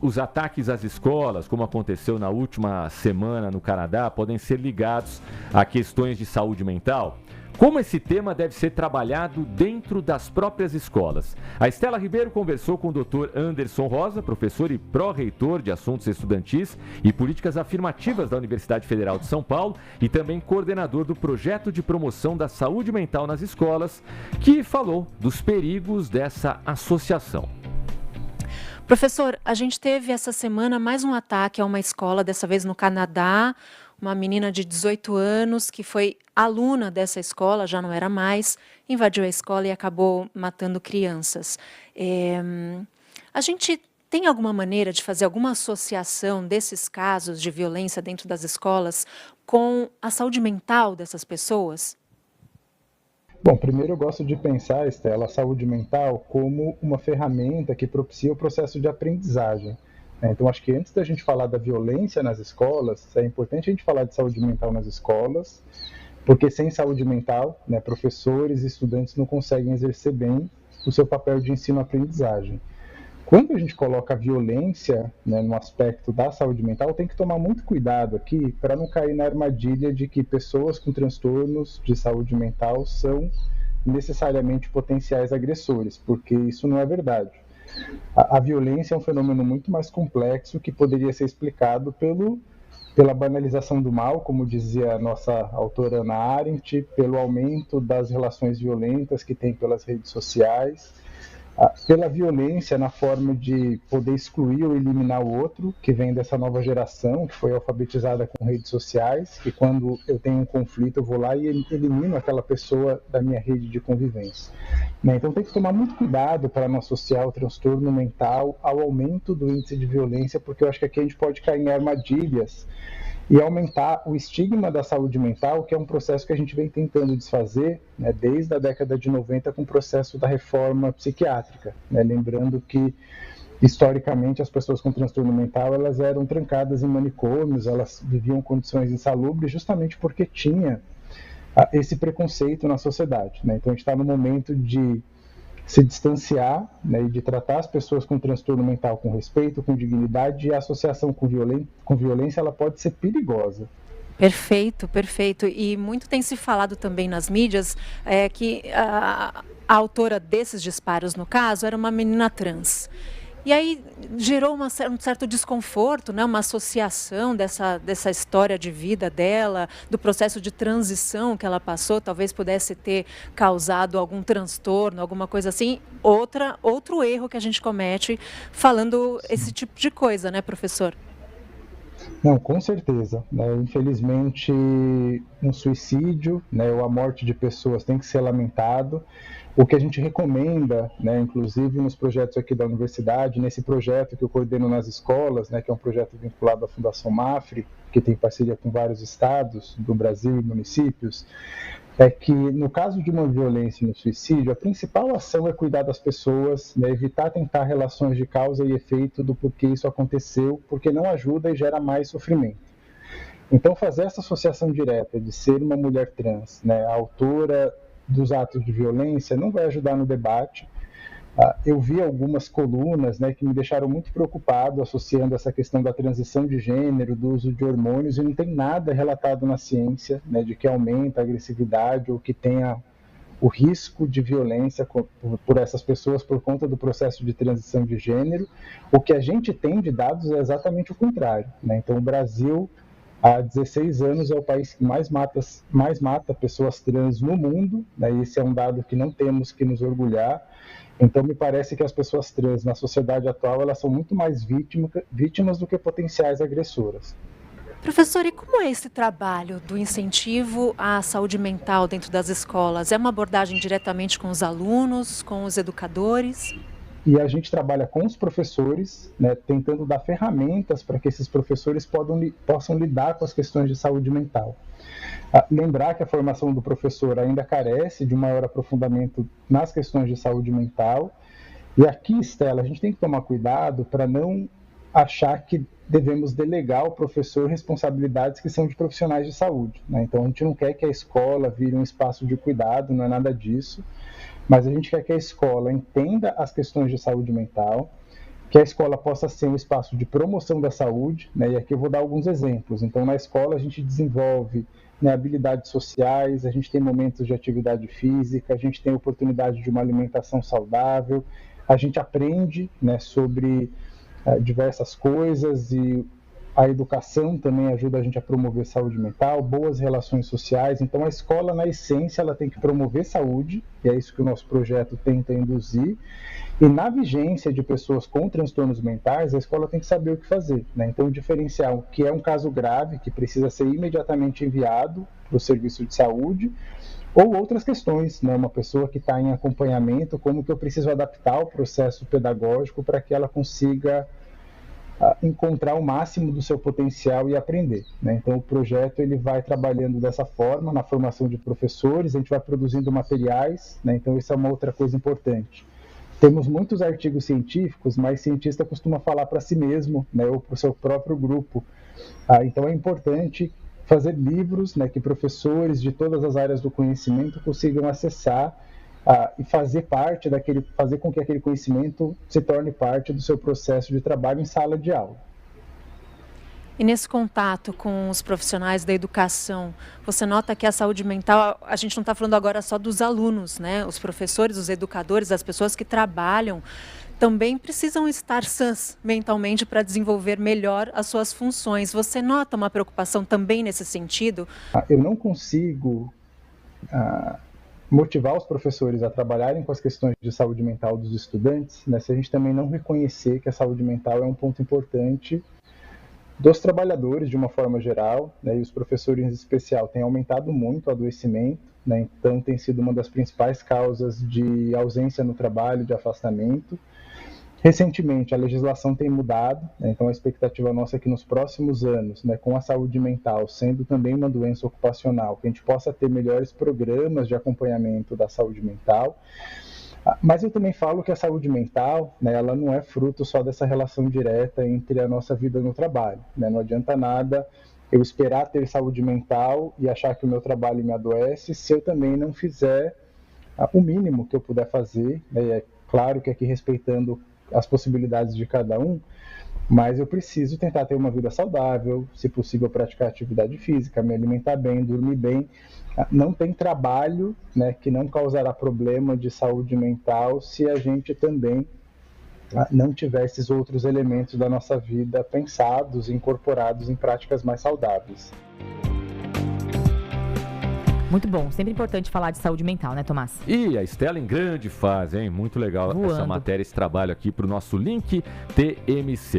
Os ataques às escolas, como aconteceu na última semana no Canadá, podem ser ligados a questões de saúde mental? Como esse tema deve ser trabalhado dentro das próprias escolas? A Estela Ribeiro conversou com o Dr. Anderson Rosa, professor e pró-reitor de Assuntos Estudantis e Políticas Afirmativas da Universidade Federal de São Paulo e também coordenador do Projeto de Promoção da Saúde Mental nas Escolas, que falou dos perigos dessa associação. Professor, a gente teve essa semana mais um ataque a uma escola, dessa vez no Canadá. Uma menina de 18 anos que foi aluna dessa escola, já não era mais, invadiu a escola e acabou matando crianças. A gente tem alguma maneira de fazer alguma associação desses casos de violência dentro das escolas com a saúde mental dessas pessoas? Bom, primeiro eu gosto de pensar, Estela, a saúde mental como uma ferramenta que propicia o processo de aprendizagem. Então, acho que antes da gente falar da violência nas escolas, é importante a gente falar de saúde mental nas escolas, porque sem saúde mental, professores e estudantes não conseguem exercer bem o seu papel de ensino-aprendizagem. Quando a gente coloca a violência no aspecto da saúde mental, tem que tomar muito cuidado aqui para não cair na armadilha de que pessoas com transtornos de saúde mental são necessariamente potenciais agressores, porque isso não é verdade. A violência é um fenômeno muito mais complexo que poderia ser explicado pela banalização do mal, como dizia a nossa autora Hannah Arendt, pelo aumento das relações violentas que tem pelas redes sociais, pela violência na forma de poder excluir ou eliminar o outro, que vem dessa nova geração, que foi alfabetizada com redes sociais, que quando eu tenho um conflito eu vou lá e elimino aquela pessoa da minha rede de convivência. Então tem que tomar muito cuidado para não associar o transtorno mental ao aumento do índice de violência, porque eu acho que aqui a gente pode cair em armadilhas e aumentar o estigma da saúde mental, que é um processo que a gente vem tentando desfazer desde a década de 90 com o processo da reforma psiquiátrica. Lembrando que, historicamente, as pessoas com transtorno mental elas eram trancadas em manicômios, elas viviam condições insalubres justamente porque tinha esse preconceito na sociedade. Então, a gente está no momento de se distanciar e de tratar as pessoas com transtorno mental com respeito, com dignidade, e a associação com violência ela pode ser perigosa. Perfeito, perfeito. E muito tem se falado também nas mídias que a autora desses disparos, no caso, era uma menina trans. E aí gerou um certo desconforto, uma associação dessa história de vida dela, do processo de transição que ela passou, talvez pudesse ter causado algum transtorno, alguma coisa assim. Outro erro que a gente comete falando esse tipo de coisa, né, professor? Não, com certeza. Infelizmente, um suicídio, ou a morte de pessoas tem que ser lamentado. O que a gente recomenda, inclusive nos projetos aqui da universidade, nesse projeto que eu coordeno nas escolas, que é um projeto vinculado à Fundação Mafre, que tem parceria com vários estados do Brasil e municípios, é que no caso de uma violência e no suicídio, a principal ação é cuidar das pessoas, evitar tentar relações de causa e efeito do porquê isso aconteceu, porque não ajuda e gera mais sofrimento. Então, fazer essa associação direta de ser uma mulher trans, a autora dos atos de violência, não vai ajudar no debate. Eu vi algumas colunas que me deixaram muito preocupado, associando essa questão da transição de gênero, do uso de hormônios, e não tem nada relatado na ciência de que aumenta a agressividade ou que tenha o risco de violência por essas pessoas por conta do processo de transição de gênero. O que a gente tem de dados é exatamente o contrário. Então, o Brasil, há 16 anos, é o país que mais mata pessoas trans no mundo. Esse é um dado que não temos que nos orgulhar. Então, me parece que as pessoas trans na sociedade atual elas são muito mais vítimas do que potenciais agressoras. Professor, e como é esse trabalho do incentivo à saúde mental dentro das escolas? É uma abordagem diretamente com os alunos, com os educadores? E a gente trabalha com os professores, tentando dar ferramentas para que esses professores possam lidar com as questões de saúde mental. Lembrar que a formação do professor ainda carece de um maior aprofundamento nas questões de saúde mental. E aqui, Estela, a gente tem que tomar cuidado para não achar que devemos delegar ao professor responsabilidades que são de profissionais de saúde. Então, a gente não quer que a escola vire um espaço de cuidado, não é nada disso. Mas a gente quer que a escola entenda as questões de saúde mental, que a escola possa ser um espaço de promoção da saúde, né? E aqui eu vou dar alguns exemplos. Então, na escola a gente desenvolve, né, habilidades sociais, a gente tem momentos de atividade física, a gente tem oportunidade de uma alimentação saudável, a gente aprende, né, sobre diversas coisas, e a educação também ajuda a gente a promover saúde mental, boas relações sociais. Então, a escola, na essência, ela tem que promover saúde, e é isso que o nosso projeto tenta induzir. E na vigência de pessoas com transtornos mentais, a escola tem que saber o que fazer, né? Então, diferenciar o que é um caso grave, que precisa ser imediatamente enviado para o serviço de saúde, ou outras questões, né? Uma pessoa que está em acompanhamento, como que eu preciso adaptar o processo pedagógico para que ela consiga encontrar o máximo do seu potencial e aprender, né? Então, o projeto ele vai trabalhando dessa forma, na formação de professores, a gente vai produzindo materiais, né? Então, isso é uma outra coisa importante. Temos muitos artigos científicos, mas cientista costuma falar para si mesmo, né, ou para o seu próprio grupo. Então é importante fazer livros, né, que professores de todas as áreas do conhecimento consigam acessar e fazer com que aquele conhecimento se torne parte do seu processo de trabalho em sala de aula. E nesse contato com os profissionais da educação, você nota que a saúde mental, a gente não está falando agora só dos alunos, né? Os professores, os educadores, as pessoas que trabalham, também precisam estar sãs mentalmente para desenvolver melhor as suas funções. Você nota uma preocupação também nesse sentido? Eu não consigo motivar os professores a trabalharem com as questões de saúde mental dos estudantes, né, se a gente também não reconhecer que a saúde mental é um ponto importante dos trabalhadores de uma forma geral, né, e os professores em especial têm aumentado muito o adoecimento, né, então tem sido uma das principais causas de ausência no trabalho, de afastamento. Recentemente a legislação tem mudado, né, então a expectativa nossa é que nos próximos anos, né, com a saúde mental sendo também uma doença ocupacional, que a gente possa ter melhores programas de acompanhamento da saúde mental. Mas eu também falo que a saúde mental, né, ela não é fruto só dessa relação direta entre a nossa vida no trabalho, né? Não adianta nada eu esperar ter saúde mental e achar que o meu trabalho me adoece se eu também não fizer o mínimo que eu puder fazer, né? É claro que aqui respeitando as possibilidades de cada um, mas eu preciso tentar ter uma vida saudável, se possível praticar atividade física, me alimentar bem, dormir bem. Não tem trabalho, né, que não causará problema de saúde mental se a gente também não tiver esses outros elementos da nossa vida pensados e incorporados em práticas mais saudáveis. Muito bom, sempre importante falar de saúde mental, né, Tomás? E a Estela em grande fase, hein? Muito legal essa matéria, esse trabalho aqui para o nosso Link TMC.